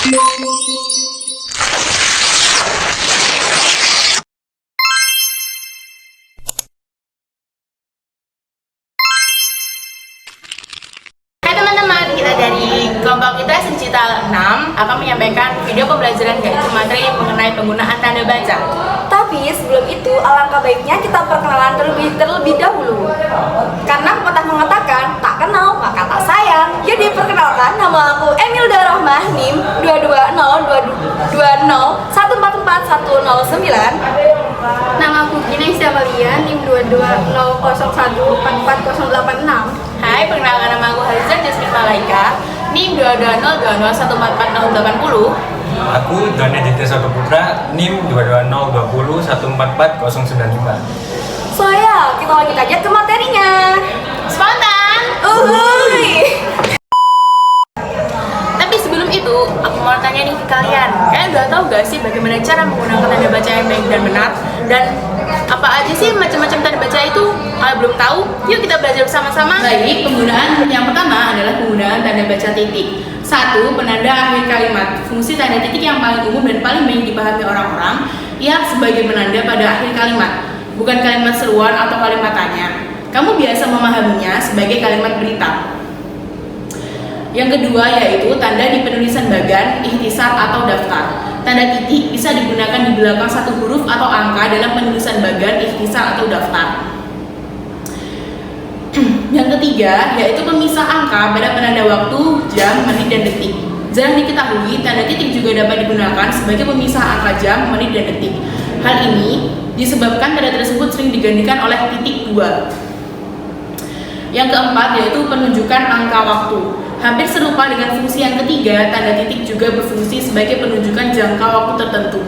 Hai teman-teman, kita dari kelompok kita Sencita 6 akan menyampaikan video pembelajaran yaitu materi mengenai penggunaan tanda baca. Tapi sebelum itu, alangkah baiknya kita perkenalan terlebih dahulu. Karena pepatah mengatakan, tak kenal maka tak sayang. Jadi perkenalkan, nama aku Emilda Rahmah, NIM 220144109. Nama aku Gina Isamalia, NIM 22001444086. Hai, perkenalkan nama aku Haliza Jasmine Malaika, NIM 22021444080. Aku Doni Aditya Soto Putra, NIM 220144095. So ya, kita lanjut aja ke materinya. Spontan! Uhuy! Tapi sebelum itu, aku mau tanya nih ke kalian. Kalian udah tahu gak sih bagaimana cara menggunakan tanda baca yang baik dan benar? Dan apa aja sih macam-macam tanda baca itu? Kalau belum tahu, yuk kita belajar bersama-sama. Baik, penggunaan yang pertama adalah penggunaan tanda baca titik. 1. Penanda akhir kalimat. Fungsi tanda titik yang paling umum dan paling banyak dipahami orang-orang ialah sebagai penanda pada akhir kalimat, bukan kalimat seruan atau kalimat tanya. Kamu biasa memahaminya sebagai kalimat berita. Yang kedua yaitu tanda di penulisan bagan, ikhtisar atau daftar. Tanda titik bisa digunakan di belakang satu huruf atau angka dalam penulisan bagan, ikhtisar atau daftar. Yang ketiga yaitu pemisah angka pada penanda waktu, jam, menit, dan detik. Jarang diketahui tanda titik juga dapat digunakan sebagai pemisah angka jam, menit, dan detik. Hal ini disebabkan tanda tersebut sering digantikan oleh titik 2. Yang keempat yaitu penunjukan angka waktu. Hampir serupa dengan fungsi yang ketiga, tanda titik juga berfungsi sebagai penunjukan jangka waktu tertentu.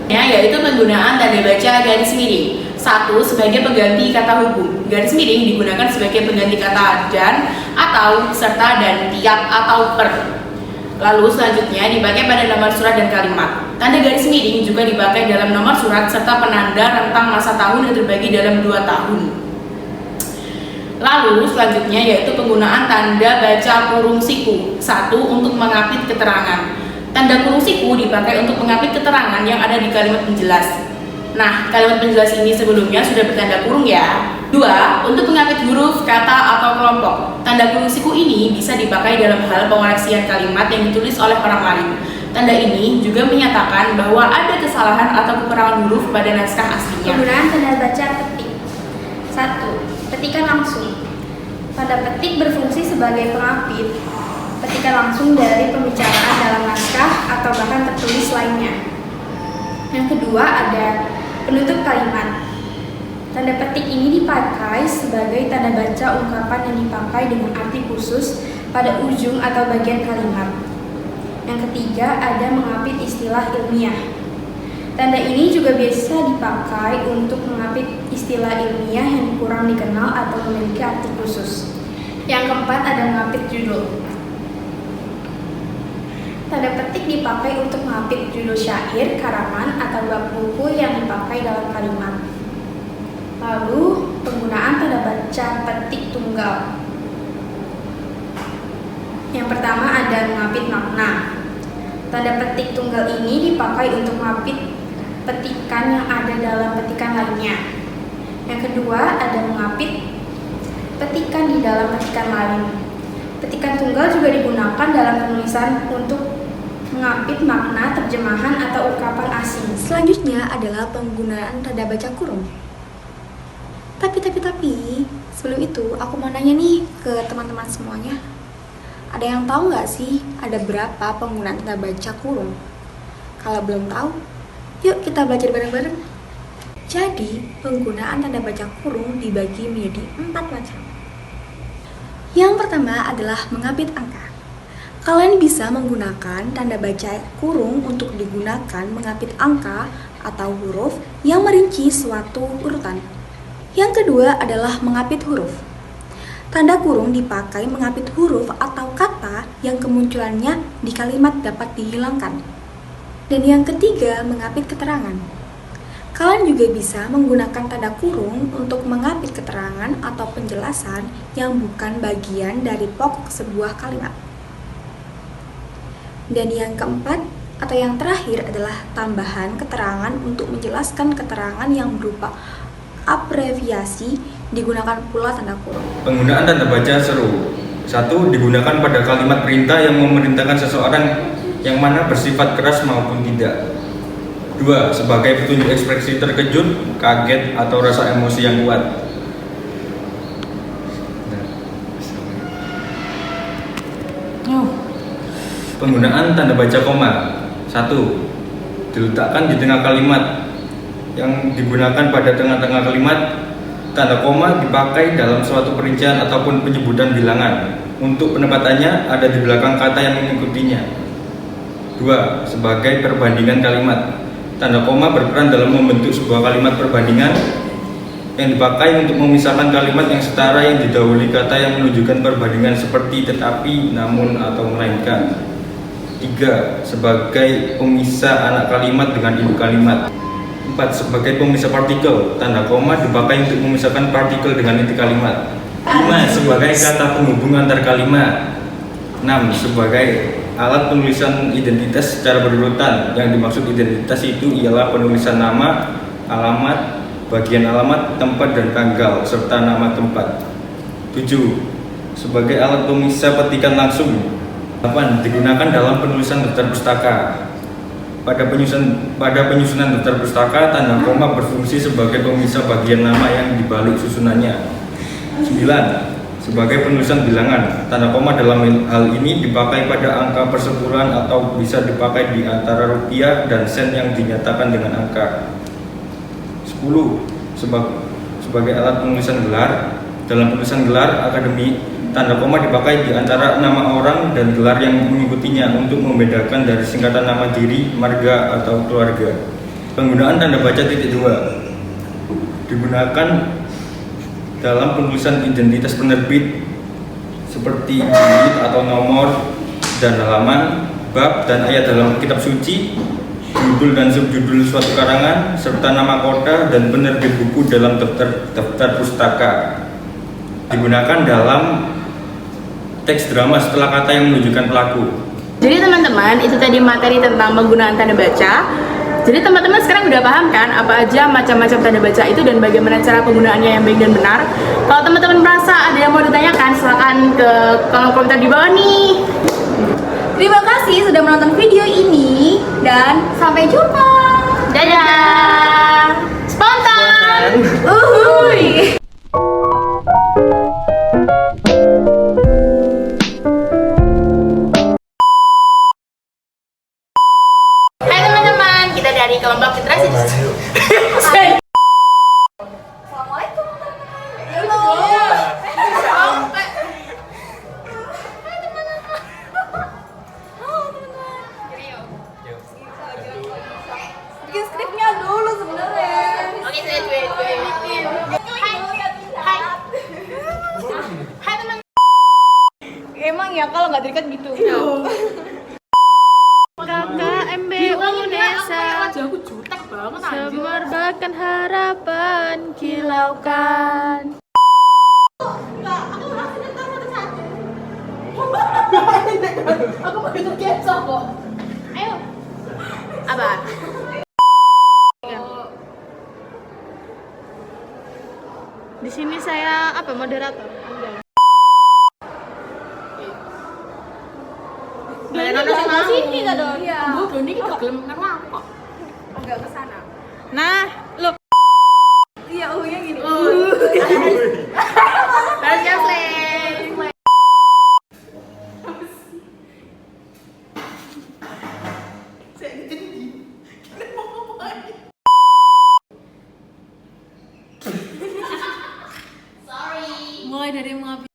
Yaitu penggunaan tanda baca garis miring. 1. Sebagai pengganti kata hubung. Garis miring digunakan sebagai pengganti kata dan, atau, serta, dan, tiap, atau, per. Lalu selanjutnya dipakai pada nomor surat dan kalimat. Tanda garis miring juga dipakai dalam nomor surat serta penanda rentang masa tahun yang terbagi dalam 2 tahun. Lalu selanjutnya yaitu penggunaan tanda baca kurung siku. 1. Untuk mengapit keterangan. Tanda kurung siku dipakai untuk mengapit keterangan yang ada di kalimat penjelas. Nah, kalimat penjelas ini sebelumnya sudah bertanda kurung ya. 2. Untuk mengapit huruf, kata, atau kelompok. Tanda kurung siku ini bisa dipakai dalam hal pengoreksian kalimat yang ditulis oleh orang lain. Tanda ini juga menyatakan bahwa ada kesalahan atau kekurangan huruf pada naskah aslinya. Penggunaan tanda baca petik. 1. Petikan langsung. Tanda petik berfungsi sebagai pengapit petikan langsung dari pembicaraan dalam naskah atau bahkan tertulis lainnya. Yang kedua ada penutup kalimat. Tanda petik ini dipakai sebagai tanda baca ungkapan yang dipakai dengan arti khusus pada ujung atau bagian kalimat. Yang ketiga ada mengapit istilah ilmiah. Tanda ini juga biasa dipakai untuk mengapit istilah ilmiah yang kurang dikenal atau memiliki arti khusus. Yang keempat ada mengapit judul. Tanda petik dipakai untuk mengapit judul syair, karangan, atau bab buku yang dipakai dalam kalimat. Lalu, penggunaan tanda baca petik tunggal. Yang pertama ada mengapit makna. Tanda petik tunggal ini dipakai untuk mengapit petikan yang ada dalam petikan lainnya. Yang kedua ada mengapit petikan di dalam petikan lain. Petikan tunggal juga digunakan dalam penulisan untuk mengapit makna, terjemahan, atau ungkapan asing. Selanjutnya adalah penggunaan tanda baca kurung. Tapi, sebelum itu aku mau nanya nih ke teman-teman semuanya. Ada yang tahu nggak sih ada berapa penggunaan tanda baca kurung? Kalau belum tahu, yuk kita belajar bareng-bareng. Jadi, penggunaan tanda baca kurung dibagi menjadi 4 macam. Yang pertama adalah mengapit angka. Kalian bisa menggunakan tanda baca kurung untuk digunakan mengapit angka atau huruf yang merinci suatu urutan. Yang kedua adalah mengapit huruf. Tanda kurung dipakai mengapit huruf atau kata yang kemunculannya di kalimat dapat dihilangkan. Dan yang ketiga, mengapit keterangan. Kalian juga bisa menggunakan tanda kurung untuk mengapit keterangan atau penjelasan yang bukan bagian dari pokok sebuah kalimat. Dan yang keempat atau yang terakhir adalah tambahan keterangan untuk menjelaskan keterangan yang berupa abreviasi, digunakan pula tanda kurung. Penggunaan tanda baca seru. 1. Digunakan pada kalimat perintah yang memerintahkan seseorang yang mana bersifat keras maupun tidak. 2. Sebagai petunjuk ekspresi terkejut, kaget, atau rasa emosi yang kuat. Penggunaan tanda baca koma. 1. Diletakkan di tengah kalimat. Yang digunakan pada tengah-tengah kalimat, tanda koma dipakai dalam suatu perincian ataupun penyebutan bilangan. Untuk penempatannya ada di belakang kata yang mengikutinya. 2. Sebagai perbandingan kalimat. Tanda koma berperan dalam membentuk sebuah kalimat perbandingan yang dipakai untuk memisahkan kalimat yang setara yang didahului kata yang menunjukkan perbandingan seperti tetapi, namun, atau melainkan. 3. Sebagai pemisah anak kalimat dengan induk kalimat. 4. Sebagai pemisah partikel. Tanda koma dipakai untuk memisahkan partikel dengan inti kalimat. 5. Sebagai kata penghubung antar kalimat. 6. Sebagai alat penulisan identitas secara berurutan. Yang dimaksud identitas itu ialah penulisan nama, alamat, bagian alamat, tempat, dan tanggal, serta nama tempat. 7. Sebagai alat pemisah petikan langsung. 8. Digunakan dalam penulisan daftar pustaka. Pada penyusunan daftar pustaka, tanda koma berfungsi sebagai pemisah bagian nama yang dibalik susunannya. 9. Sebagai penulisan bilangan, tanda koma dalam hal ini dipakai pada angka persepuluhan atau bisa dipakai di antara rupiah dan sen yang dinyatakan dengan angka. 10. Sebagai alat penulisan gelar. Dalam penulisan gelar akademik, tanda koma dipakai di antara nama orang dan gelar yang mengikutinya untuk membedakan dari singkatan nama diri, marga, atau keluarga. Penggunaan tanda baca titik 2 digunakan dalam penulisan identitas penerbit seperti jilid atau nomor dan halaman, bab dan ayat dalam kitab suci, judul dan subjudul suatu karangan, serta nama kota dan penerbit buku dalam daftar pustaka. Digunakan dalam teks drama setelah kata yang menunjukkan pelaku. Jadi teman-teman, itu tadi materi tentang penggunaan tanda baca. Jadi teman-teman sekarang udah paham kan apa aja macam-macam tanda baca itu dan bagaimana cara penggunaannya yang baik dan benar. Kalau teman-teman merasa ada yang mau ditanyakan, silahkan ke kolom komentar di bawah nih. Terima kasih sudah menonton video ini dan sampai jumpa. Dadah. Spontan. Uhuy. Hai teman-teman, kita dari kelompok literasi. Bikin skripnya dulu sebenarnya. Oke, saya bikin. Hai teman. Emang ya kalau nggak terikat gitu. KKMB Unesa Aku jutek banget semerbakkan harapan kilaukan. Aku mau itu kecap kok. Ayo. Apa? Di sini saya apa moderator? Doni nggak sini kan dong? Iya. Bu, Doni kita gelem nang lampok. Enggak ke sana. Nah, lo Iya, uhnya gini. Rahasia slang. mulai dari mengapi